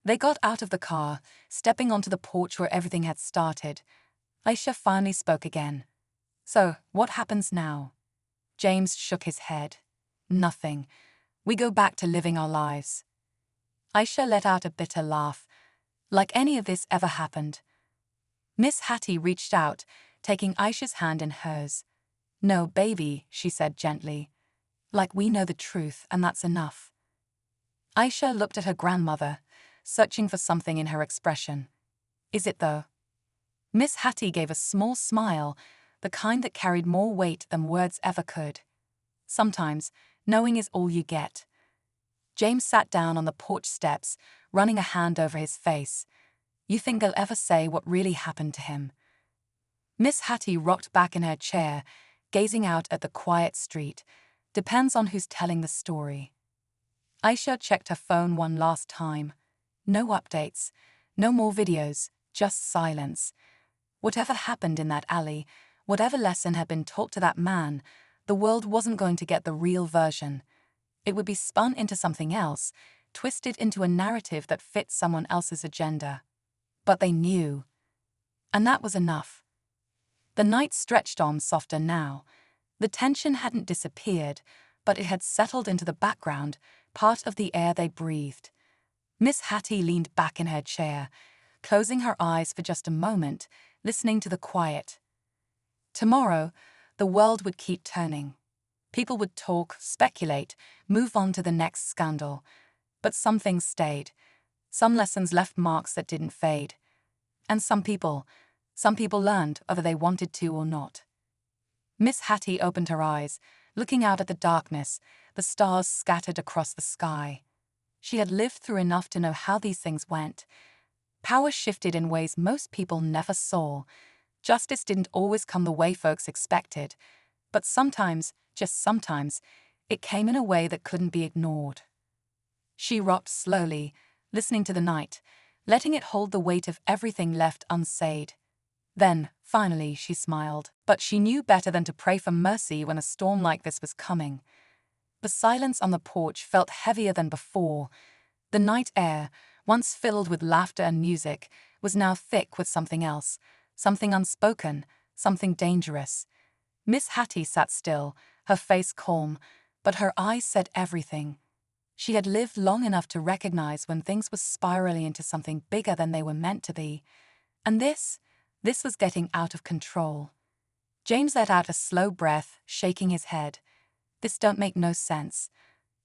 They got out of the car, stepping onto the porch where everything had started. Aisha finally spoke again. "So, what happens now?" James shook his head. "Nothing. We go back to living our lives." Aisha let out a bitter laugh. "Like any of this ever happened." Miss Hattie reached out, taking Aisha's hand in hers. "No, baby," she said gently. "Like we know the truth, and that's enough." Aisha looked at her grandmother, searching for something in her expression. "Is it though?" Miss Hattie gave a small smile, the kind that carried more weight than words ever could. "Sometimes, knowing is all you get." James sat down on the porch steps, running a hand over his face. "You think they'll ever say what really happened to him?" Miss Hattie rocked back in her chair, gazing out at the quiet street. "Depends on who's telling the story." Aisha checked her phone one last time. No updates, no more videos, just silence. Whatever happened in that alley, whatever lesson had been taught to that man, the world wasn't going to get the real version. It would be spun into something else, twisted into a narrative that fit someone else's agenda. But they knew. And that was enough. The night stretched on softer now. The tension hadn't disappeared, but it had settled into the background, part of the air they breathed. Miss Hattie leaned back in her chair, closing her eyes for just a moment, listening to the quiet. Tomorrow, the world would keep turning. People would talk, speculate, move on to the next scandal. But some things stayed. Some lessons left marks that didn't fade. And some people learned whether they wanted to or not. Miss Hattie opened her eyes, looking out at the darkness, the stars scattered across the sky. She had lived through enough to know how these things went. Power shifted in ways most people never saw. Justice didn't always come the way folks expected. But sometimes, just sometimes, it came in a way that couldn't be ignored. She rocked slowly, listening to the night, letting it hold the weight of everything left unsaid. Then, finally, she smiled. But she knew better than to pray for mercy when a storm like this was coming. The silence on the porch felt heavier than before. The night air, once filled with laughter and music, was now thick with something else, something unspoken, something dangerous. Miss Hattie sat still, her face calm, but her eyes said everything. She had lived long enough to recognize when things were spiraling into something bigger than they were meant to be. And this was getting out of control. James let out a slow breath, shaking his head. "This don't make no sense.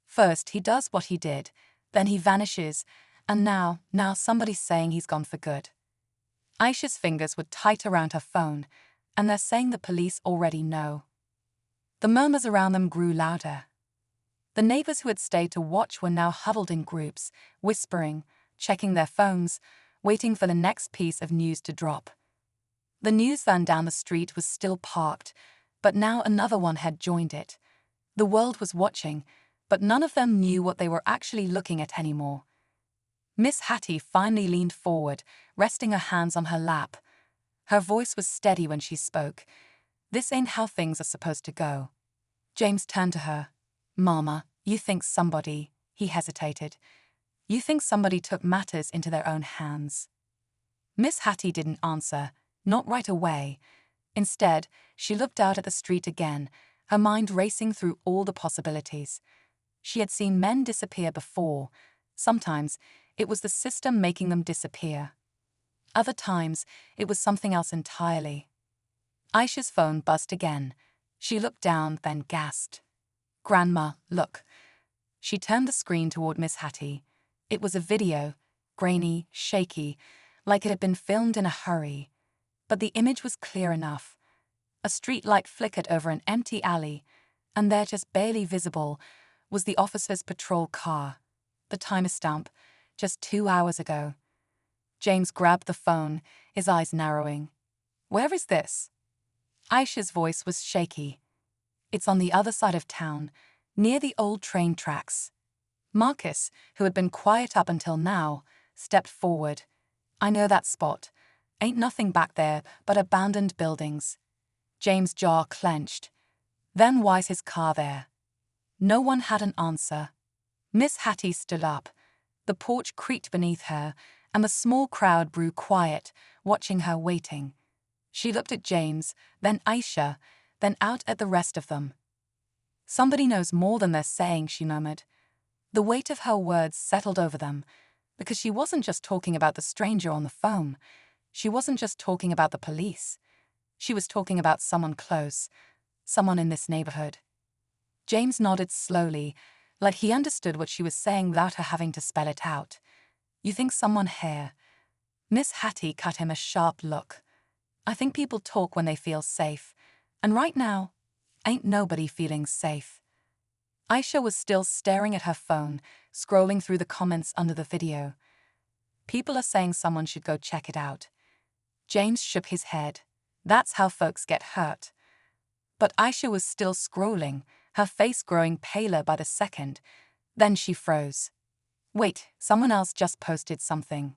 First he does what he did, then he vanishes, and now somebody's saying he's gone for good." Aisha's fingers were tight around her phone, and they're saying the police already know. The murmurs around them grew louder. The neighbors who had stayed to watch were now huddled in groups, whispering, checking their phones, waiting for the next piece of news to drop. The news van down the street was still parked, but now another one had joined it. The world was watching, but none of them knew what they were actually looking at anymore. Miss Hattie finally leaned forward, resting her hands on her lap. Her voice was steady when she spoke. "This ain't how things are supposed to go." James turned to her. "Mama, you think somebody," he hesitated. "You think somebody took matters into their own hands." Miss Hattie didn't answer, not right away. Instead, she looked out at the street again, her mind racing through all the possibilities. She had seen men disappear before. Sometimes, it was the system making them disappear. Other times, it was something else entirely. Aisha's phone buzzed again. She looked down, then gasped. "Grandma, look." She turned the screen toward Miss Hattie. It was a video, grainy, shaky, like it had been filmed in a hurry. But the image was clear enough. A streetlight flickered over an empty alley, and there, just barely visible, was the officer's patrol car. The timer stamp, just 2 hours ago. James grabbed the phone, his eyes narrowing. "Where is this?" Aisha's voice was shaky. "It's on the other side of town, near the old train tracks." Marcus, who had been quiet up until now, stepped forward. "I know that spot. Ain't nothing back there but abandoned buildings." James' jaw clenched. "Then why's his car there?" No one had an answer. Miss Hattie stood up. The porch creaked beneath her, and the small crowd grew quiet, watching her waiting. She looked at James, then Aisha, then out at the rest of them. "Somebody knows more than they're saying," she murmured. The weight of her words settled over them, because she wasn't just talking about the stranger on the phone. She wasn't just talking about the police. She was talking about someone close, someone in this neighborhood. James nodded slowly, like he understood what she was saying without her having to spell it out. "You think someone here?" Miss Hattie cut him a sharp look. "I think people talk when they feel safe, and right now, ain't nobody feeling safe." Aisha was still staring at her phone, scrolling through the comments under the video. "People are saying someone should go check it out." James shook his head. "That's how folks get hurt." But Aisha was still scrolling, her face growing paler by the second. Then she froze. "Wait, someone else just posted something."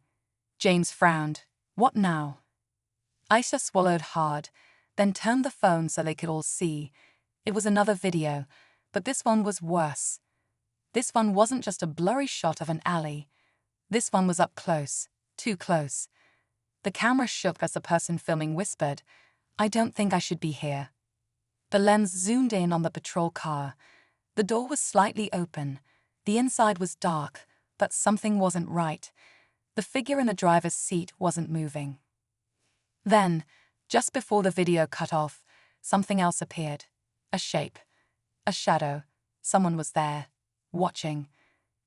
James frowned. "What now?" Aisha swallowed hard, then turned the phone so they could all see. It was another video, but this one was worse. This one wasn't just a blurry shot of an alley. This one was up close, too close. The camera shook as the person filming whispered, "I don't think I should be here." The lens zoomed in on the patrol car. The door was slightly open. The inside was dark, but something wasn't right. The figure in the driver's seat wasn't moving. Then, just before the video cut off, something else appeared. A shape. A shadow. Someone was there, watching.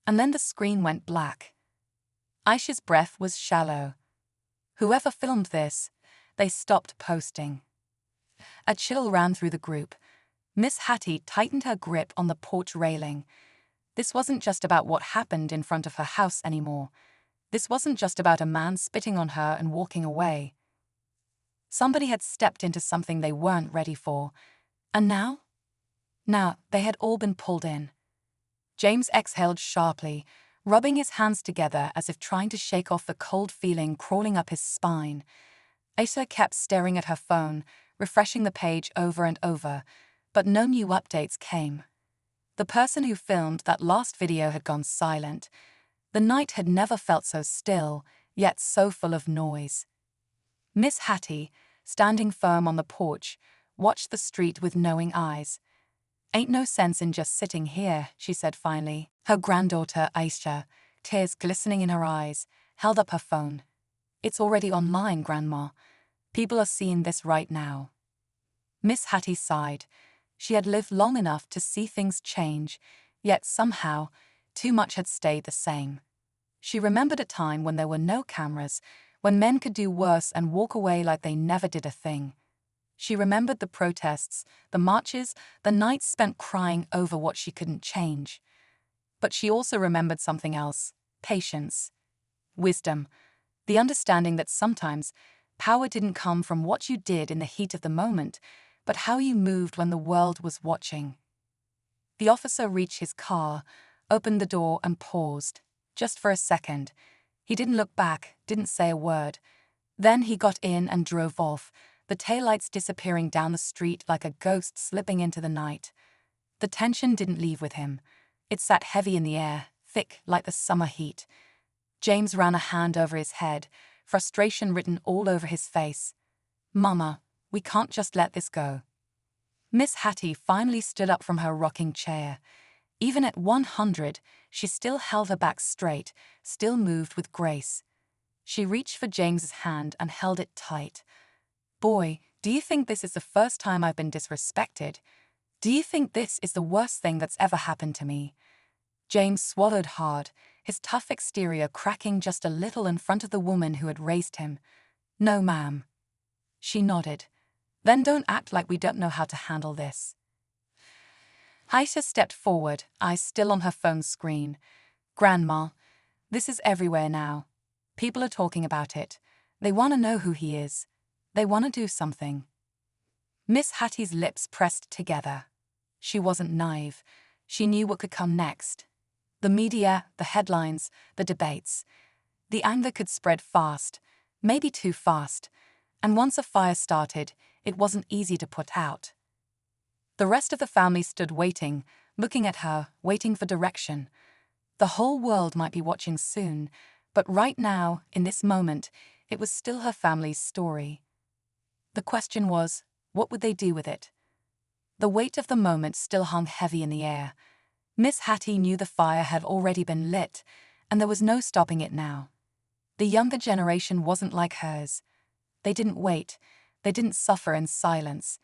And then the screen went black. Aisha's breath was shallow. Whoever filmed this, they stopped posting. A chill ran through the group. Miss Hattie tightened her grip on the porch railing. This wasn't just about what happened in front of her house anymore. This wasn't just about a man spitting on her and walking away. Somebody had stepped into something they weren't ready for. And now? Now, they had all been pulled in. James exhaled sharply, rubbing his hands together as if trying to shake off the cold feeling crawling up his spine. Aisha kept staring at her phone, refreshing the page over and over, but no new updates came. The person who filmed that last video had gone silent. The night had never felt so still, yet so full of noise. Miss Hattie, standing firm on the porch, watched the street with knowing eyes. "Ain't no sense in just sitting here," she said finally. Her granddaughter, Aisha, tears glistening in her eyes, held up her phone. "It's already online, Grandma. People are seeing this right now." Miss Hattie sighed. She had lived long enough to see things change, yet somehow, too much had stayed the same. She remembered a time when there were no cameras, when men could do worse and walk away like they never did a thing. She remembered the protests, the marches, the nights spent crying over what she couldn't change. But she also remembered something else: patience, wisdom, the understanding that sometimes power didn't come from what you did in the heat of the moment, but how you moved when the world was watching. The officer reached his car, opened the door and paused, just for a second. He didn't look back, didn't say a word. Then he got in and drove off, the taillights disappearing down the street like a ghost slipping into the night. The tension didn't leave with him. It sat heavy in the air, thick like the summer heat. James ran a hand over his head, frustration written all over his face. "Mama, we can't just let this go." Miss Hattie finally stood up from her rocking chair. Even at 100, she still held her back straight, still moved with grace. She reached for James's hand and held it tight. "Boy, do you think this is the first time I've been disrespected? Do you think this is the worst thing that's ever happened to me?" James swallowed hard, his tough exterior cracking just a little in front of the woman who had raised him. "No, ma'am." She nodded. "Then don't act like we don't know how to handle this." Aisha stepped forward, eyes still on her phone screen. "Grandma, this is everywhere now. People are talking about it. They want to know who he is. They want to do something." Miss Hattie's lips pressed together. She wasn't naive. She knew what could come next. The media, the headlines, the debates. The anger could spread fast, maybe too fast. And once a fire started, it wasn't easy to put out. The rest of the family stood waiting, looking at her, waiting for direction. The whole world might be watching soon, but right now, in this moment, it was still her family's story. The question was, what would they do with it? The weight of the moment still hung heavy in the air. Miss Hattie knew the fire had already been lit, and there was no stopping it now. The younger generation wasn't like hers. They didn't wait. They didn't suffer in silence.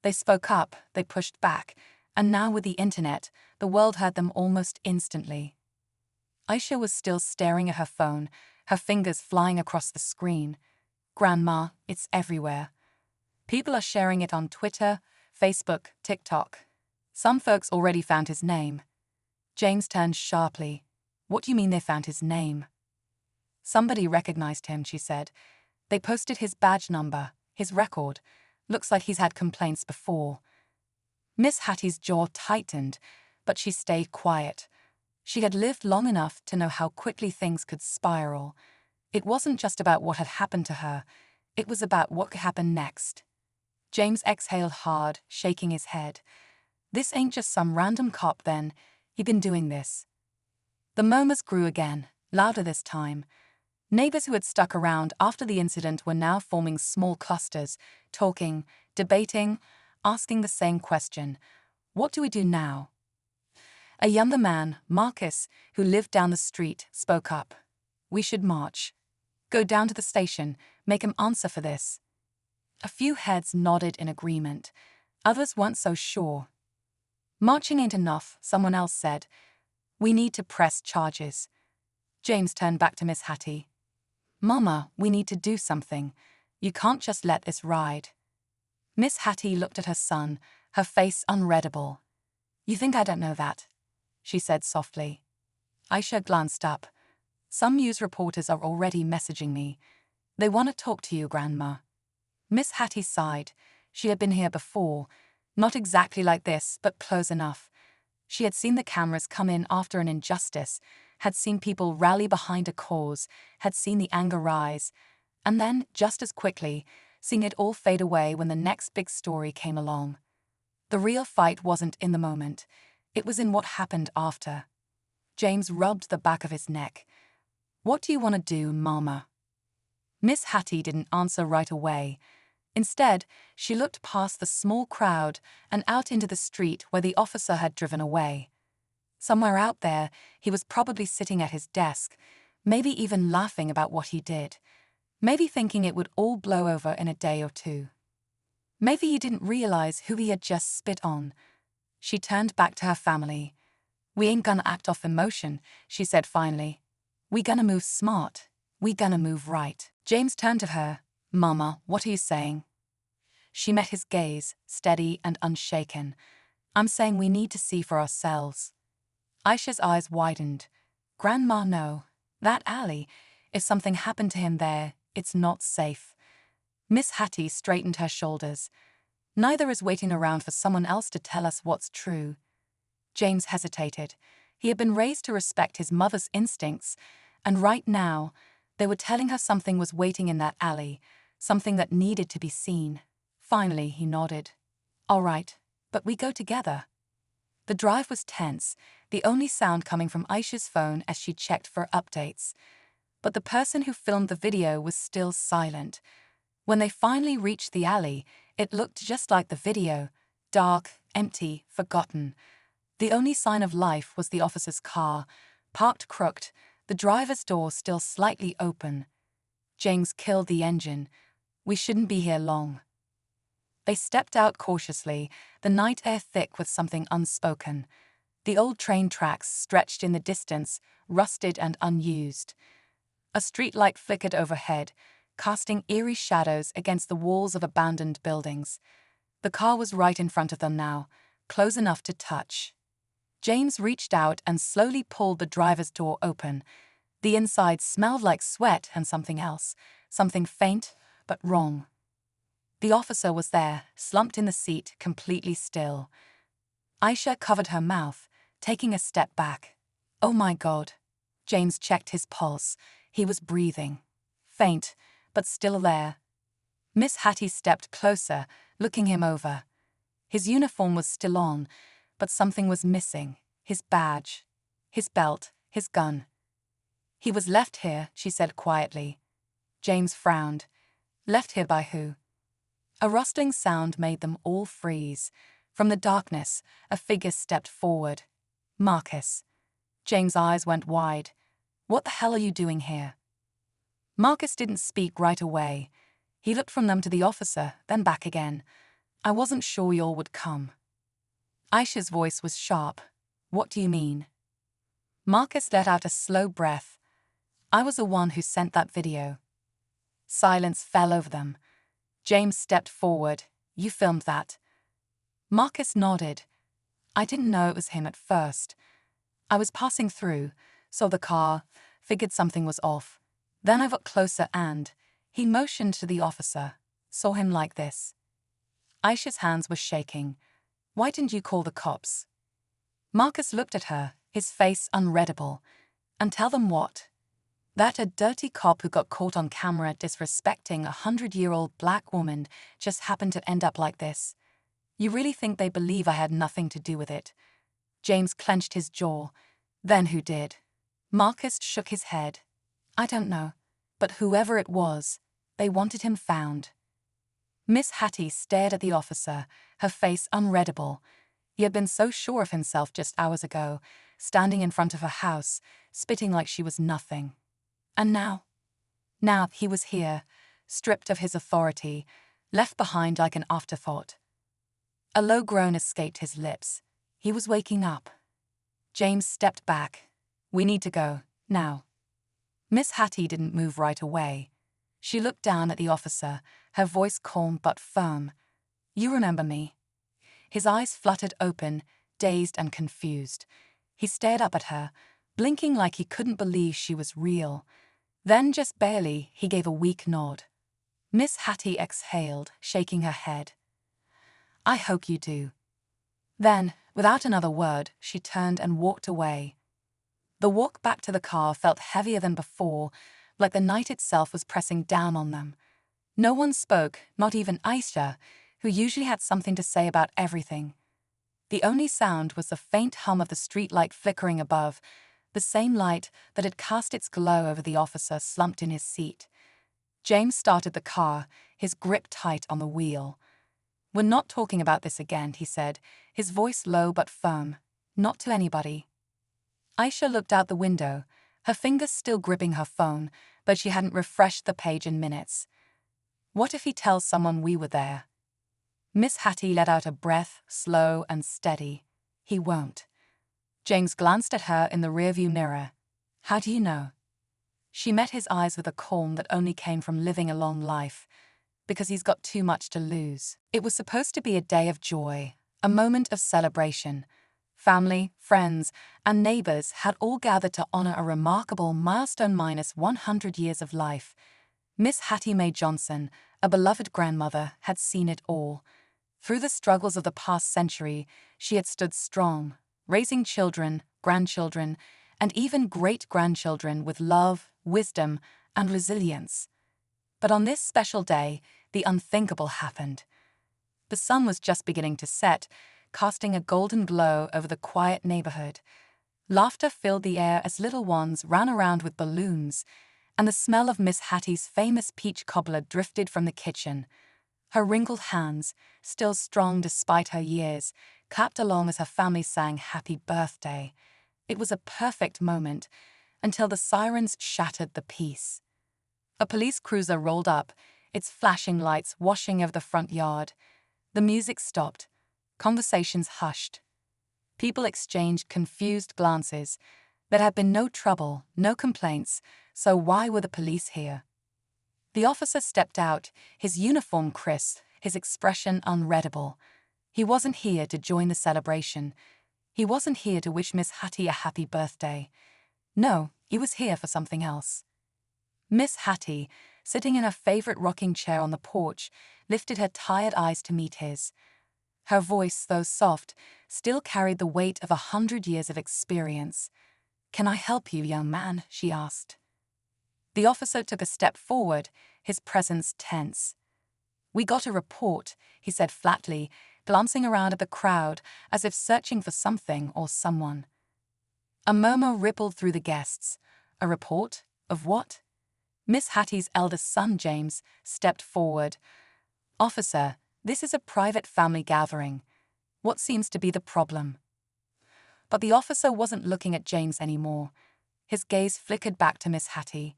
They spoke up, they pushed back, and now with the internet, the world heard them almost instantly. Aisha was still staring at her phone, her fingers flying across the screen. Grandma, it's everywhere. People are sharing it on Twitter, Facebook, TikTok. Some folks already found his name. James turned sharply. What do you mean they found his name? Somebody recognized him, she said. They posted his badge number, his record. Looks like he's had complaints before. Miss Hattie's jaw tightened, but she stayed quiet. She had lived long enough to know how quickly things could spiral. It wasn't just about what had happened to her. It was about what could happen next. James exhaled hard, shaking his head. This ain't just some random cop then. He'd been doing this. The murmurs grew again, louder this time. Neighbors who had stuck around after the incident were now forming small clusters, talking, debating, asking the same question. What do we do now? A younger man, Marcus, who lived down the street, spoke up. We should march. Go down to the station, make him answer for this. A few heads nodded in agreement. Others weren't so sure. Marching ain't enough, someone else said. We need to press charges. James turned back to Miss Hattie. Mama, we need to do something. You can't just let this ride. Miss Hattie looked at her son, her face unreadable. You think I don't know that? She said softly. Aisha glanced up. Some news reporters are already messaging me. They want to talk to you, Grandma. Miss Hattie sighed. She had been here before. Not exactly like this, but close enough. She had seen the cameras come in after an injustice, had seen people rally behind a cause, had seen the anger rise, and then, just as quickly, seen it all fade away when the next big story came along. The real fight wasn't in the moment. It was in what happened after. James rubbed the back of his neck. What do you want to do, Mama? Miss Hattie didn't answer right away. Instead, she looked past the small crowd and out into the street where the officer had driven away. Somewhere out there, he was probably sitting at his desk, maybe even laughing about what he did. Maybe thinking it would all blow over in a day or two. Maybe he didn't realize who he had just spit on. She turned back to her family. We ain't gonna act off emotion, she said finally. We gonna move smart. We gonna move right. James turned to her. Mama, what are you saying? She met his gaze, steady and unshaken. I'm saying we need to see for ourselves. Aisha's eyes widened. Grandma, no. That alley, if something happened to him there, it's not safe. Miss Hattie straightened her shoulders. Neither is waiting around for someone else to tell us what's true. James hesitated. He had been raised to respect his mother's instincts, and right now, they were telling her something was waiting in that alley, something that needed to be seen. Finally, he nodded. All right, but we go together. The drive was tense, the only sound coming from Aisha's phone as she checked for updates. But the person who filmed the video was still silent. When they finally reached the alley, it looked just like the video, dark, empty, forgotten. The only sign of life was the officer's car, parked crooked, the driver's door still slightly open. James killed the engine. We shouldn't be here long. They stepped out cautiously, the night air thick with something unspoken. The old train tracks stretched in the distance, rusted and unused. A streetlight flickered overhead, casting eerie shadows against the walls of abandoned buildings. The car was right in front of them now, close enough to touch. James reached out and slowly pulled the driver's door open. The inside smelled like sweat and something else, something faint but wrong. The officer was there, slumped in the seat, completely still. Aisha covered her mouth, taking a step back. Oh my God. James checked his pulse. He was breathing. Faint, but still there. Miss Hattie stepped closer, looking him over. His uniform was still on, but something was missing. His badge, his belt, his gun. He was left here, she said quietly. James frowned. Left here by who? A rustling sound made them all freeze. From the darkness, a figure stepped forward. Marcus. James' eyes went wide. What the hell are you doing here? Marcus didn't speak right away. He looked from them to the officer, then back again. I wasn't sure y'all would come. Aisha's voice was sharp. What do you mean? Marcus let out a slow breath. I was the one who sent that video. Silence fell over them. James stepped forward. You filmed that? Marcus nodded. I didn't know it was him at first. I was passing through, saw the car, figured something was off. Then I got closer and he motioned to the officer. Saw him like this. Aisha's hands were shaking. Why didn't you call the cops? Marcus looked at her, his face unreadable. And tell them what? That a dirty cop who got caught on camera disrespecting a 100-year-old black woman just happened to end up like this. You really think they believe I had nothing to do with it? James clenched his jaw. Then who did? Marcus shook his head. I don't know. But whoever it was, they wanted him found. Miss Hattie stared at the officer, her face unreadable. He had been so sure of himself just hours ago, standing in front of her house, spitting like she was nothing. And now? Now he was here, stripped of his authority, left behind like an afterthought. A low groan escaped his lips. He was waking up. James stepped back. We need to go, now. Miss Hattie didn't move right away. She looked down at the officer, her voice calm but firm. You remember me? His eyes fluttered open, dazed and confused. He stared up at her, blinking like he couldn't believe she was real. Then, just barely, he gave a weak nod. Miss Hattie exhaled, shaking her head. I hope you do. Then, without another word, she turned and walked away. The walk back to the car felt heavier than before, like the night itself was pressing down on them. No one spoke, not even Aisha, who usually had something to say about everything. The only sound was the faint hum of the streetlight flickering above, the same light that had cast its glow over the officer slumped in his seat. James started the car, his grip tight on the wheel. We're not talking about this again, he said, his voice low but firm. Not to anybody. Aisha looked out the window, her fingers still gripping her phone, but she hadn't refreshed the page in minutes. What if he tells someone we were there? Miss Hattie let out a breath, slow and steady. He won't. James glanced at her in the rearview mirror. How do you know? She met his eyes with a calm that only came from living a long life. Because he's got too much to lose. It was supposed to be a day of joy, a moment of celebration. Family, friends, and neighbors had all gathered to honor a remarkable milestone minus 100 years of life. Miss Hattie Mae Johnson, a beloved grandmother, had seen it all. Through the struggles of the past century, she had stood strong, raising children, grandchildren, and even great-grandchildren with love, wisdom, and resilience. But on this special day, the unthinkable happened. The sun was just beginning to set, casting a golden glow over the quiet neighborhood. Laughter filled the air as little ones ran around with balloons, and the smell of Miss Hattie's famous peach cobbler drifted from the kitchen. Her wrinkled hands, still strong despite her years, clapped along as her family sang Happy Birthday. It was a perfect moment, until the sirens shattered the peace. A police cruiser rolled up, its flashing lights washing over the front yard. The music stopped. Conversations hushed. People exchanged confused glances. There had been no trouble, no complaints, so why were the police here? The officer stepped out, his uniform crisp, his expression unreadable. He wasn't here to join the celebration. He wasn't here to wish Miss Hattie a happy birthday. No, he was here for something else. Miss Hattie, sitting in her favorite rocking chair on the porch, lifted her tired eyes to meet his. Her voice, though soft, still carried the weight of 100 years of experience. "Can I help you, young man?" she asked. The officer took a step forward, his presence tense. "We got a report," he said flatly, glancing around at the crowd as if searching for something or someone. A murmur rippled through the guests. A report? Of what? Miss Hattie's eldest son, James, stepped forward. "Officer, this is a private family gathering. What seems to be the problem?" But the officer wasn't looking at James anymore. His gaze flickered back to Miss Hattie.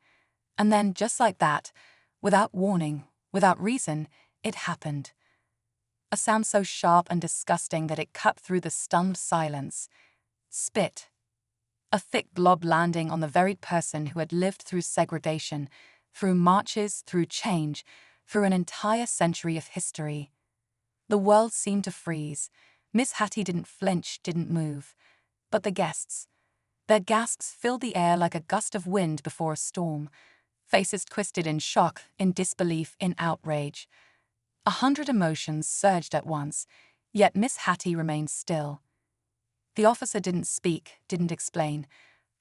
And then, just like that, without warning, without reason, it happened. A sound so sharp and disgusting that it cut through the stunned silence. Spit. A thick blob landing on the very person who had lived through segregation, through marches, through change, through an entire century of history. The world seemed to freeze. Miss Hattie didn't flinch, didn't move. But the guests. Their gasps filled the air like a gust of wind before a storm. Faces twisted in shock, in disbelief, in outrage. 100 emotions surged at once, yet Miss Hattie remained still. The officer didn't speak, didn't explain.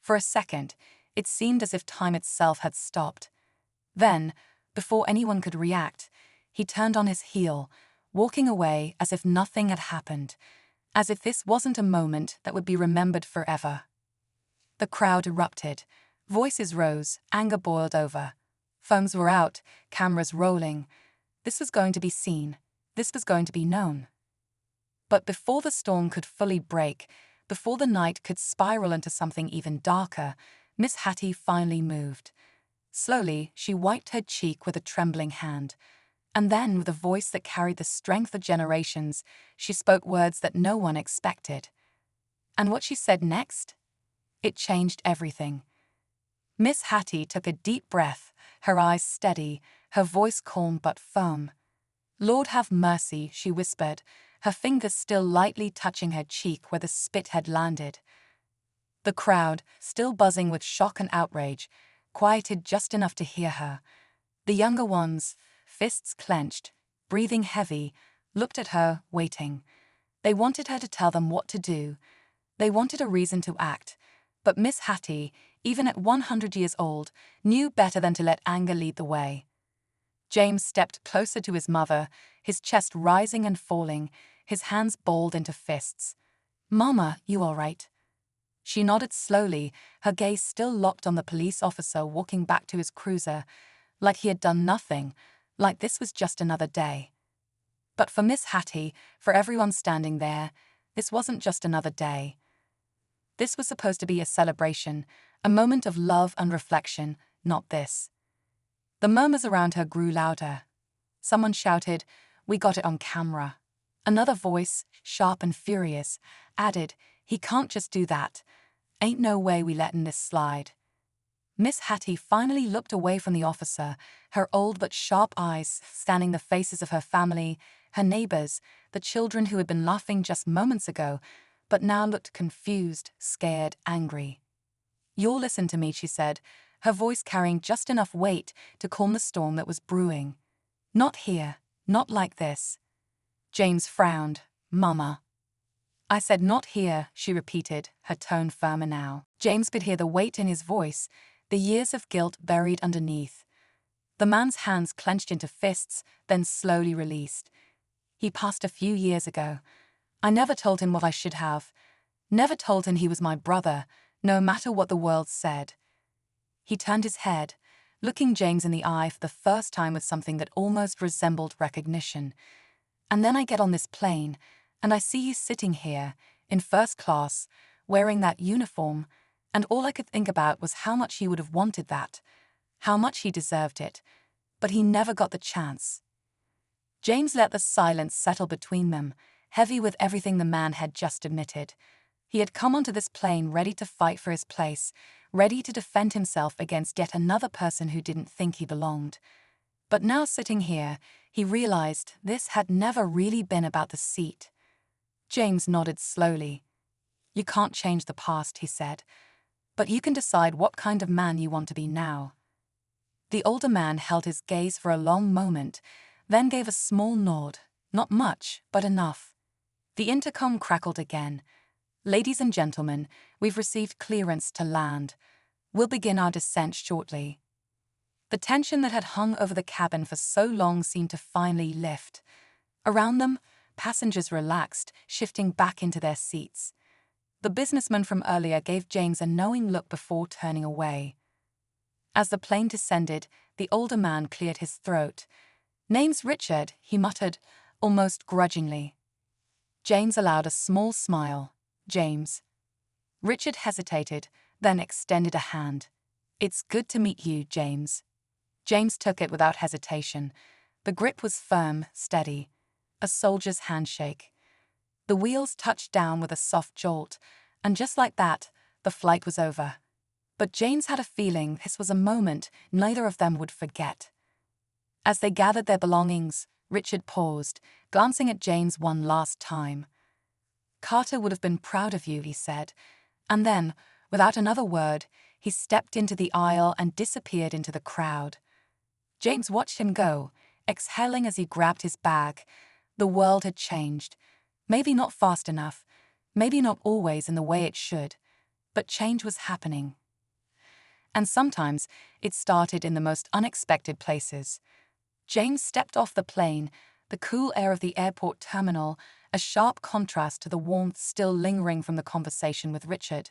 For a second, it seemed as if time itself had stopped. Then, before anyone could react, he turned on his heel, walking away as if nothing had happened, as if this wasn't a moment that would be remembered forever. The crowd erupted. Voices rose, anger boiled over. Phones were out, cameras rolling. This was going to be seen. This was going to be known. But before the storm could fully break, before the night could spiral into something even darker, Miss Hattie finally moved. Slowly, she wiped her cheek with a trembling hand. And then, with a voice that carried the strength of generations, she spoke words that no one expected. And what she said next? It changed everything. Miss Hattie took a deep breath, her eyes steady, her voice calm but firm. "Lord have mercy," she whispered, her fingers still lightly touching her cheek where the spit had landed. The crowd, still buzzing with shock and outrage, quieted just enough to hear her. The younger ones, fists clenched, breathing heavy, looked at her, waiting. They wanted her to tell them what to do. They wanted a reason to act. But Miss Hattie, even at 100 years old, knew better than to let anger lead the way. James stepped closer to his mother, his chest rising and falling, his hands balled into fists. "Mama, you all right?" She nodded slowly, her gaze still locked on the police officer walking back to his cruiser, like he had done nothing, like this was just another day. But for Miss Hattie, for everyone standing there, this wasn't just another day. This was supposed to be a celebration, a moment of love and reflection, not this. The murmurs around her grew louder. Someone shouted, "We got it on camera." Another voice, sharp and furious, added, "He can't just do that. Ain't no way we lettin' this slide." Miss Hattie finally looked away from the officer, her old but sharp eyes scanning the faces of her family, her neighbors, the children who had been laughing just moments ago, but now looked confused, scared, angry. "You'll listen to me," she said, her voice carrying just enough weight to calm the storm that was brewing. "Not here, not like this." James frowned. "Mama." "I said not here," she repeated, her tone firmer now. James could hear the weight in his voice, the years of guilt buried underneath. The man's hands clenched into fists, then slowly released. "He passed a few years ago. I never told him what I should have. Never told him he was my brother, no matter what the world said." He turned his head, looking James in the eye for the first time with something that almost resembled recognition. "And then I get on this plane, and I see you sitting here, in first class, wearing that uniform, and all I could think about was how much he would have wanted that, how much he deserved it, but he never got the chance." James let the silence settle between them, heavy with everything the man had just admitted. He had come onto this plane ready to fight for his place, ready to defend himself against yet another person who didn't think he belonged. But now sitting here, he realized this had never really been about the seat. James nodded slowly. "You can't change the past," he said, "but you can decide what kind of man you want to be now." The older man held his gaze for a long moment, then gave a small nod, not much, but enough. The intercom crackled again. "Ladies and gentlemen, we've received clearance to land. We'll begin our descent shortly." The tension that had hung over the cabin for so long seemed to finally lift. Around them, passengers relaxed, shifting back into their seats. The businessman from earlier gave James a knowing look before turning away. As the plane descended, the older man cleared his throat. "Name's Richard," he muttered, almost grudgingly. James allowed a small smile. "James." Richard hesitated, then extended a hand. "It's good to meet you, James." James took it without hesitation. The grip was firm, steady. A soldier's handshake. The wheels touched down with a soft jolt, and just like that, the flight was over. But James had a feeling this was a moment neither of them would forget. As they gathered their belongings, Richard paused, glancing at James one last time. "Carter would have been proud of you," he said, and then, without another word, he stepped into the aisle and disappeared into the crowd. James watched him go, exhaling as he grabbed his bag. The world had changed. Maybe not fast enough, maybe not always in the way it should, but change was happening. And sometimes it started in the most unexpected places. James stepped off the plane, the cool air of the airport terminal, a sharp contrast to the warmth still lingering from the conversation with Richard.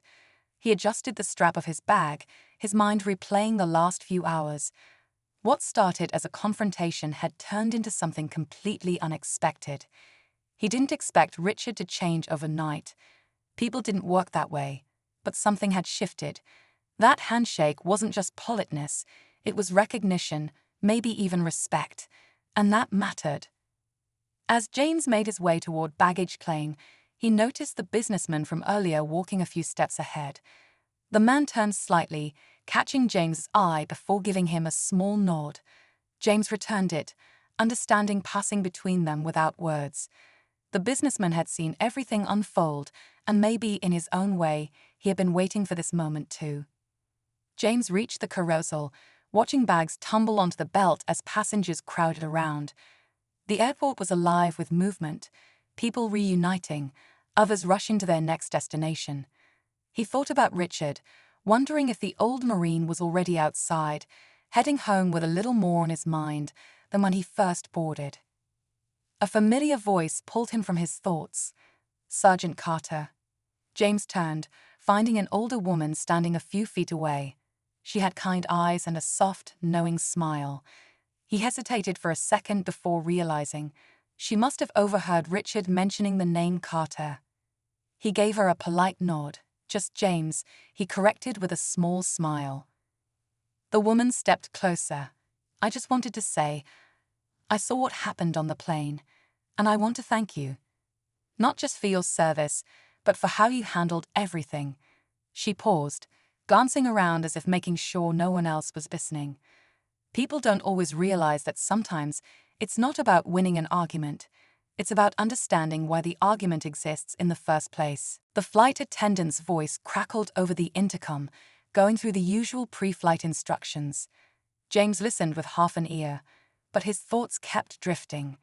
He adjusted the strap of his bag, his mind replaying the last few hours. What started as a confrontation had turned into something completely unexpected. He didn't expect Richard to change overnight. People didn't work that way, but something had shifted. That handshake wasn't just politeness, it was recognition, maybe even respect, and that mattered. As James made his way toward baggage claim, he noticed the businessman from earlier walking a few steps ahead. The man turned slightly, catching James's eye before giving him a small nod. James returned it, understanding passing between them without words. The businessman had seen everything unfold, and maybe in his own way, he had been waiting for this moment too. James reached the carousel, watching bags tumble onto the belt as passengers crowded around. The airport was alive with movement, people reuniting, others rushing to their next destination. He thought about Richard, wondering if the old Marine was already outside, heading home with a little more on his mind than when he first boarded. A familiar voice pulled him from his thoughts. "Sergeant Carter." James turned, finding an older woman standing a few feet away. She had kind eyes and a soft, knowing smile. He hesitated for a second before realizing she must have overheard Richard mentioning the name Carter. He gave her a polite nod. "Just James," he corrected with a small smile. The woman stepped closer. "I just wanted to say, I saw what happened on the plane, and I want to thank you. Not just for your service, but for how you handled everything." She paused, glancing around as if making sure no one else was listening. People don't always realize that sometimes it's not about winning an argument. It's about understanding why the argument exists in the first place. The flight attendant's voice crackled over the intercom, going through the usual pre-flight instructions. James listened with half an ear, but his thoughts kept drifting.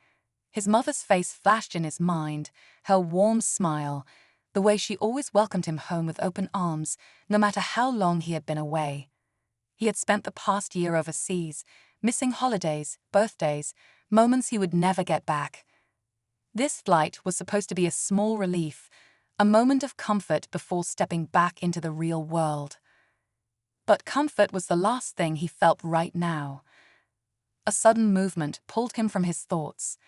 His mother's face flashed in his mind, her warm smile, the way she always welcomed him home with open arms, no matter how long he had been away. He had spent the past year overseas, missing holidays, birthdays, moments he would never get back. This flight was supposed to be a small relief, a moment of comfort before stepping back into the real world. But comfort was the last thing he felt right now. A sudden movement pulled him from his thoughts.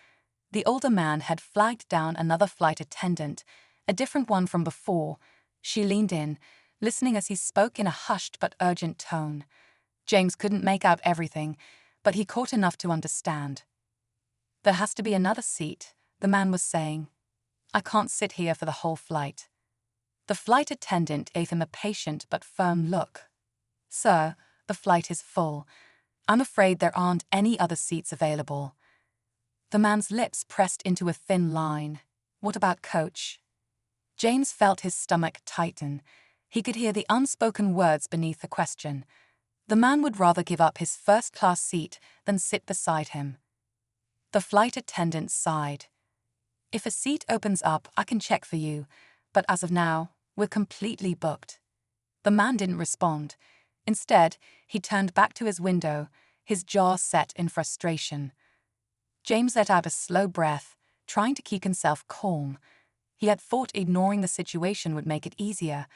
The older man had flagged down another flight attendant, a different one from before. She leaned in, listening as he spoke in a hushed but urgent tone. James couldn't make out everything, but he caught enough to understand. "There has to be another seat," the man was saying. "I can't sit here for the whole flight." The flight attendant gave him a patient but firm look. "Sir, the flight is full. I'm afraid there aren't any other seats available." The man's lips pressed into a thin line. "What about coach?" James felt his stomach tighten. He could hear the unspoken words beneath the question. The man would rather give up his first-class seat than sit beside him. The flight attendant sighed. "If a seat opens up, I can check for you, but as of now, we're completely booked." The man didn't respond. Instead, he turned back to his window, his jaw set in frustration. James let out a slow breath, trying to keep himself calm. He had thought ignoring the situation would make it easier,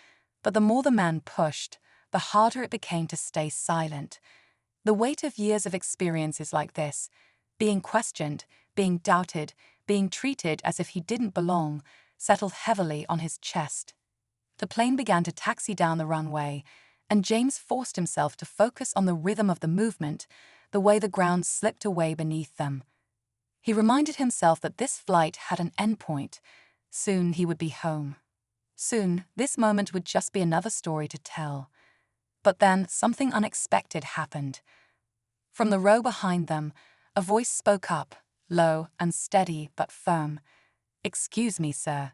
but the more the man pushed, the harder it became to stay silent. The weight of years of experiences like this, being questioned, being doubted, being treated as if he didn't belong, settled heavily on his chest. The plane began to taxi down the runway, and James forced himself to focus on the rhythm of the movement, the way the ground slipped away beneath them. He reminded himself that this flight had an endpoint. Soon he would be home. Soon, this moment would just be another story to tell. But then something unexpected happened. From the row behind them, a voice spoke up, low and steady but firm. "Excuse me, sir."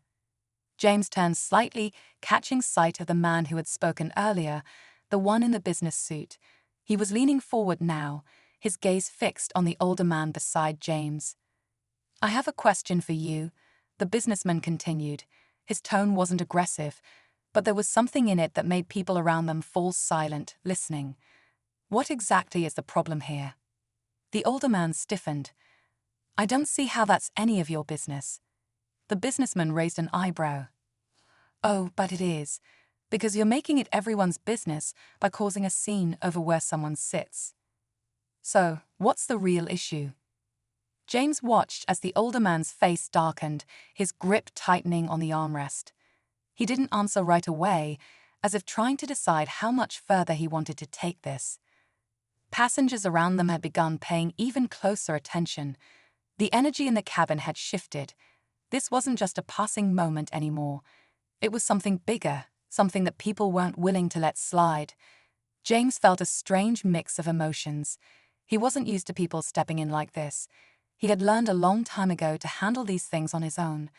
James turned slightly, catching sight of the man who had spoken earlier, the one in the business suit. He was leaning forward now, his gaze fixed on the older man beside James. "I have a question for you," the businessman continued. His tone wasn't aggressive, but there was something in it that made people around them fall silent, listening. "What exactly is the problem here?" The older man stiffened. "I don't see how that's any of your business." The businessman raised an eyebrow. "Oh, but it is, because you're making it everyone's business by causing a scene over where someone sits." "So, what's the real issue?" James watched as the older man's face darkened, his grip tightening on the armrest. He didn't answer right away, as if trying to decide how much further he wanted to take this. Passengers around them had begun paying even closer attention. The energy in the cabin had shifted. This wasn't just a passing moment anymore. It was something bigger, something that people weren't willing to let slide. James felt a strange mix of emotions. He wasn't used to people stepping in like this. He had learned a long time ago to handle these things on his own.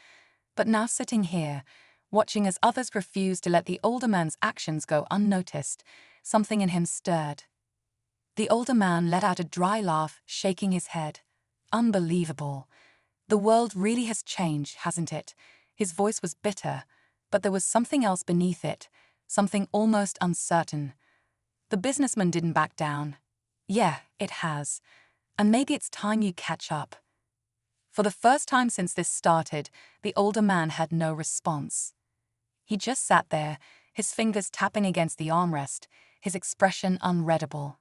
But now sitting here, watching as others refused to let the older man's actions go unnoticed, something in him stirred. The older man let out a dry laugh, shaking his head. "Unbelievable. The world really has changed, hasn't it?" His voice was bitter, but there was something else beneath it, something almost uncertain. The businessman didn't back down. "Yeah, it has. And maybe it's time you catch up." For the first time since this started, the older man had no response. He just sat there, his fingers tapping against the armrest, his expression unreadable.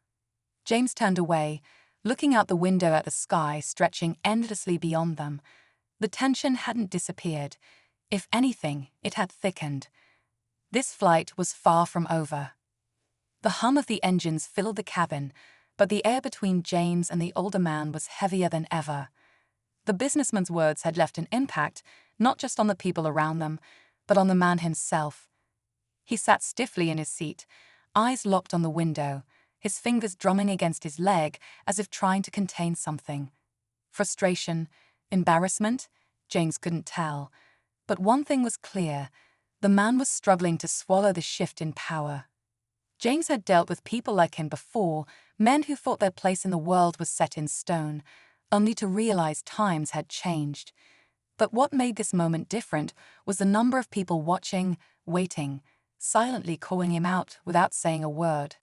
James turned away, looking out the window at the sky stretching endlessly beyond them. The tension hadn't disappeared. If anything, it had thickened. This flight was far from over. The hum of the engines filled the cabin, but the air between James and the older man was heavier than ever. The businessman's words had left an impact, not just on the people around them, but on the man himself. He sat stiffly in his seat, eyes locked on the window, his fingers drumming against his leg as if trying to contain something. Frustration, embarrassment, James couldn't tell. But one thing was clear: the man was struggling to swallow the shift in power. James had dealt with people like him before, men who thought their place in the world was set in stone, only to realize times had changed. But what made this moment different was the number of people watching, waiting, silently calling him out without saying a word.